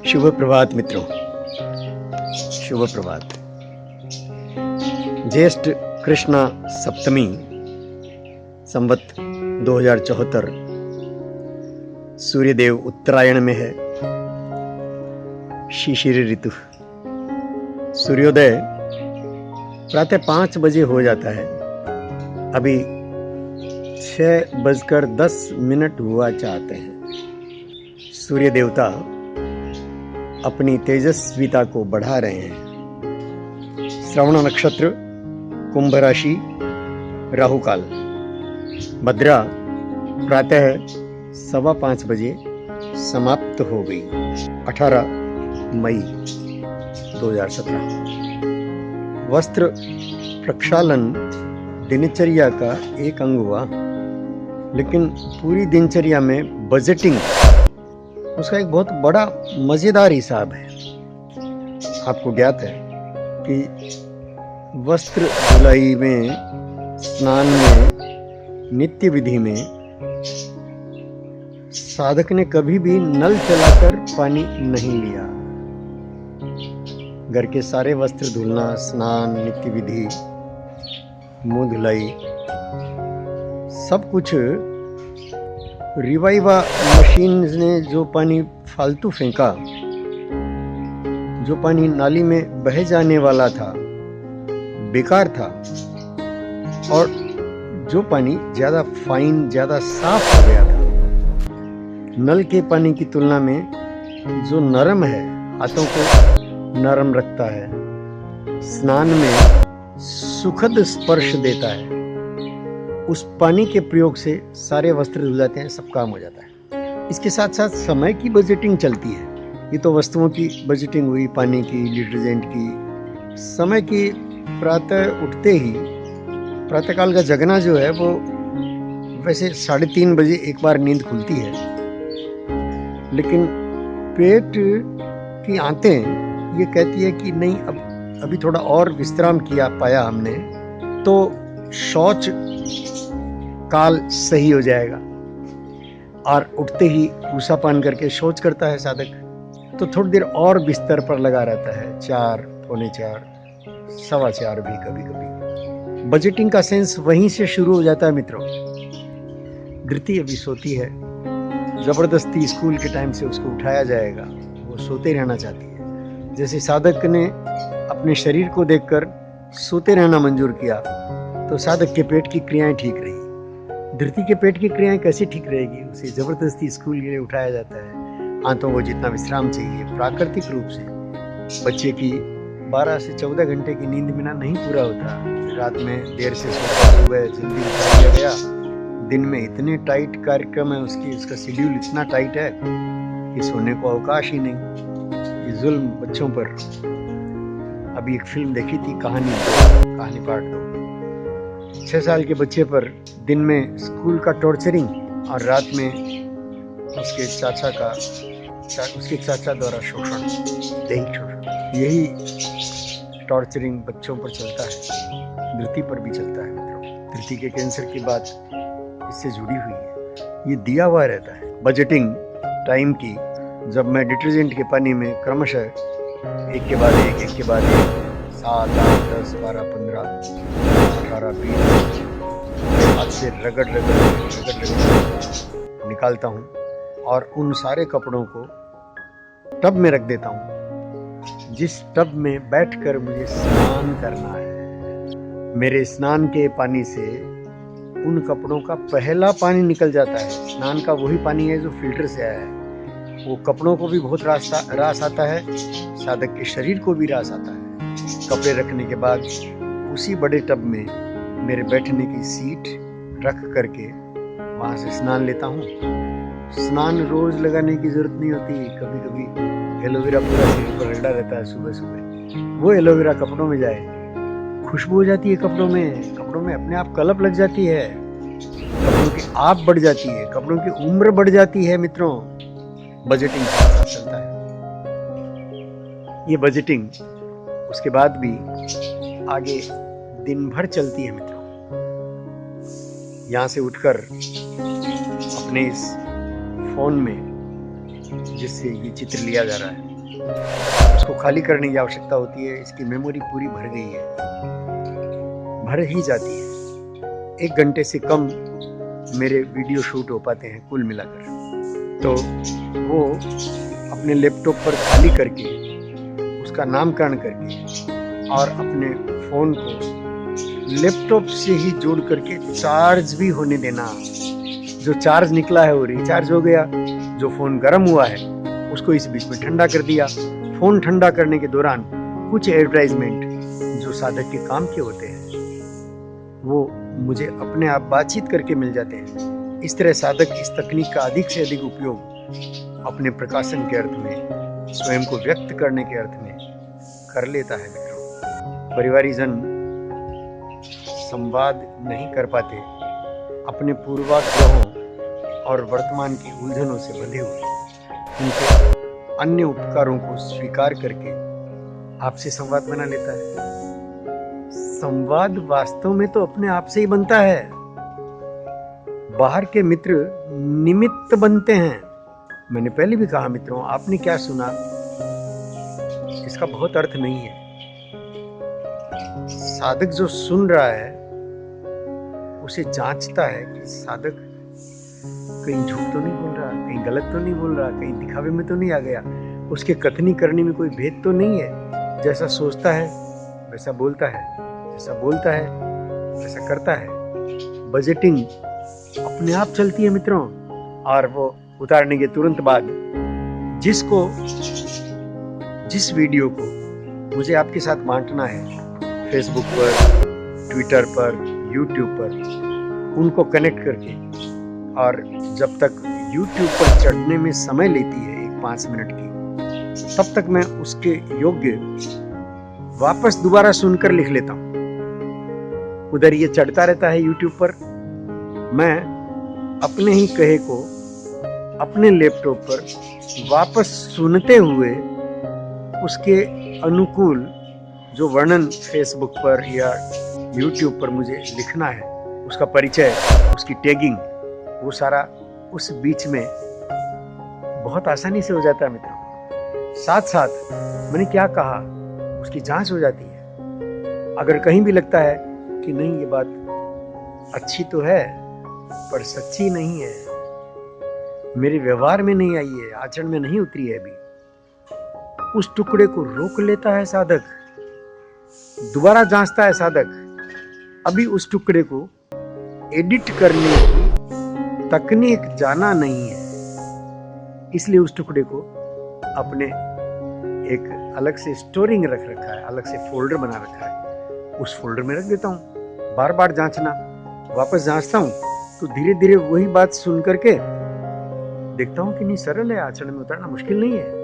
शुभ प्रभात मित्रों, शुभ प्रभात। ज्येष्ठ कृष्ण सप्तमी संवत 2074 सूर्यदेव उत्तरायण में है। शिशिर ऋतु। सूर्योदय प्रातः 5 बजे हो जाता है। अभी 6:10 हुआ चाहते हैं। सूर्य देवता अपनी तेजस्विता को बढ़ा रहे हैं। श्रवण नक्षत्र, कुंभ राशि, राहु काल। भद्रा प्रातः 5:15 बजे समाप्त हो गई। 18 मई 2017। वस्त्र प्रक्षालन दिनचर्या का एक अंग हुआ, लेकिन पूरी दिनचर्या में बजटिंग उसका एक बहुत बड़ा मजेदार हिसाब है। आपको ज्ञात है कि वस्त्र धुलाई में, स्नान में, नित्य विधि में साधक ने कभी भी नल चलाकर पानी नहीं लिया। घर के सारे वस्त्र धुलना, स्नान, नित्य विधि, मुंह धुलाई, सब कुछ रिवाइवा मशीन ने जो पानी फालतू फेंका, जो पानी नाली में बह जाने वाला था, बेकार था। और जो पानी ज्यादा फाइन, ज्यादा साफ हो गया था। नल के पानी की तुलना में जो नरम है, हाथों को नरम रखता है, स्नान में सुखद स्पर्श देता है, उस पानी के प्रयोग से सारे वस्त्र धुल जाते हैं, सब काम हो जाता है। इसके साथ साथ समय की बजटिंग चलती है। ये तो वस्तुओं की बजटिंग हुई, पानी की, डिटर्जेंट की। समय की प्रातः उठते ही प्रातःकाल का जगना जो है वो वैसे 3:30 बजे एक बार नींद खुलती है, लेकिन पेट की आंतें ये कहती है कि नहीं, अब अभी थोड़ा और विश्राम किया पाया हमने तो शौच काल सही हो जाएगा। और उठते ही पूसा पान करके शौच करता है साधक, तो थोड़ी देर और बिस्तर पर लगा रहता है। 4, पौने 4, 4:15 भी कभी कभी। बजटिंग का सेंस वहीं से शुरू हो जाता है मित्रों। धृति अभी सोती है, जबरदस्ती स्कूल के टाइम से उसको उठाया जाएगा, वो सोते रहना चाहती है। जैसे साधक ने अपने शरीर को देखकर सोते रहना मंजूर किया, तो साधक के पेट की क्रियाएं ठीक रही। धृति के पेट की क्रियाएं कैसे ठीक रहेगी? उसे जबरदस्ती स्कूल के लिए उठाया जाता है। आंतों को जितना विश्राम चाहिए प्राकृतिक रूप से। बच्चे की 12 से 14 घंटे की नींद बिना नहीं पूरा होता। रात में देर से सोता, सुबह जल्दी उठा दिया गया। दिन में इतने टाइट कार्यक्रम है उसका शेड्यूल इतना टाइट है कि सोने को अवकाश ही नहीं। ये जुल्म बच्चों पर। अभी एक फिल्म देखी थी, कहानी पार्ट 2। 6 साल के बच्चे पर दिन में स्कूल का टॉर्चरिंग और रात में उसके चाचा द्वारा शोषण, दैहिक शोषण। यही टॉर्चरिंग बच्चों पर चलता है, धृति पर भी चलता है मित्रों। धृति के कैंसर की बात इससे जुड़ी हुई है। ये दिया हुआ रहता है बजटिंग टाइम की। जब मैं डिटर्जेंट के पानी में क्रमशः एक के बाद एक 7, 8, 10, 12, 15, 18, 20 हाथ से रगड़ निकालता हूँ और उन सारे कपड़ों को टब में रख देता हूँ, जिस टब में बैठकर मुझे स्नान करना है। मेरे स्नान के पानी से उन कपड़ों का पहला पानी निकल जाता है। स्नान का वही पानी है जो फिल्टर से आया है। वो कपड़ों को भी बहुत रास आता है, साधक के शरीर को भी रास आता है। कपड़े रखने के बाद उसी बड़े टब में मेरे बैठने की सीट रख करके वहां से स्नान लेता हूँ। स्नान रोज लगाने की जरूरत नहीं होती। कभी कभी एलोवेरा पूरा शरीर पर रगड़ा रहता है सुबह सुबह। वो एलोवेरा कपड़ों में जाए, खुशबू हो जाती है कपड़ों में अपने आप कलप लग जाती है, कपड़ों की आप बढ़ जाती है, कपड़ों की उम्र बढ़ जाती है मित्रों। बजटिंग चलता है ये बजटिंग। उसके बाद भी आगे दिन भर चलती है मित्रों। यहाँ से उठकर अपने इस फोन में जिससे ये चित्र लिया जा रहा है, उसको खाली करने की आवश्यकता होती है। इसकी मेमोरी पूरी भर गई है, भर ही जाती है। 1 घंटे से कम मेरे वीडियो शूट हो पाते हैं कुल मिलाकर। तो वो अपने लैपटॉप पर खाली करके, उसका नामकरण करके और अपने फ़ोन को लैपटॉप से ही जोड़ करके चार्ज भी होने देना। जो चार्ज निकला है वो रिचार्ज हो गया, जो फ़ोन गर्म हुआ है उसको इस बीच में ठंडा कर दिया। फ़ोन ठंडा करने के दौरान कुछ एडवर्टाइजमेंट जो साधक के काम के होते हैं वो मुझे अपने आप बातचीत करके मिल जाते हैं। इस तरह साधक इस तकनीक का अधिक से अधिक उपयोग अपने प्रकाशन के अर्थ में, स्वयं को व्यक्त करने के अर्थ में कर लेता है। मित्रों, परिवारीजन संवाद नहीं कर पाते, अपने पूर्वाग्रहों और वर्तमान की उलझनों से बंधे हुए उनके अन्य उपकारों को स्वीकार करके आपसे संवाद बना लेता है। संवाद वास्तव में तो अपने आप से ही बनता है। बाहर के मित्र निमित्त बनते हैं। मैंने पहले भी कहा मित्रों, आपने क्या सुना इसका बहुत अर्थ नहीं है। साधक जो सुन रहा है उसे जांचता है कि साधक कहीं झूठ तो नहीं बोल रहा, कहीं गलत तो नहीं बोल रहा, कहीं दिखावे में तो नहीं आ गया, उसके कथनी करने में कोई भेद तो नहीं है। जैसा सोचता है वैसा बोलता है, जैसा बोलता है वैसा करता है। बजटिंग अपने आप चलती है मित्रों। और वो उतारने के तुरंत बाद जिस वीडियो को मुझे आपके साथ बांटना है, फेसबुक पर, ट्विटर पर, यूट्यूब पर, उनको कनेक्ट करके, और जब तक यूट्यूब पर चढ़ने में समय लेती है 5 मिनट की, तब तक मैं उसके योग्य वापस दोबारा सुनकर लिख लेता हूँ। उधर ये चढ़ता रहता है यूट्यूब पर, मैं अपने ही कहे को अपने लैपटॉप पर वापस सुनते हुए उसके अनुकूल जो वर्णन फेसबुक पर या यूट्यूब पर मुझे लिखना है, उसका परिचय, उसकी टैगिंग, वो सारा उस बीच में बहुत आसानी से हो जाता है मित्रों। साथ साथ मैंने क्या कहा उसकी जांच हो जाती है। अगर कहीं भी लगता है कि नहीं ये बात अच्छी तो है पर सच्ची नहीं है, मेरे व्यवहार में नहीं आई है, आचरण में नहीं उतरी है अभी, उस टुकड़े को रोक लेता है साधक। दोबारा जांचता है साधक, अभी उस टुकड़े को एडिट करने की तकनीक जाना नहीं है, इसलिए उस टुकड़े को अपने एक अलग से स्टोरिंग रख रखा है, अलग से फोल्डर बना रखा है, उस फोल्डर में रख देता हूँ। बार बार जांचना, वापस जांचता हूँ तो धीरे धीरे वही बात सुन करके देखता हूँ कि नहीं, सरल है, आचरण में उतारना मुश्किल नहीं है।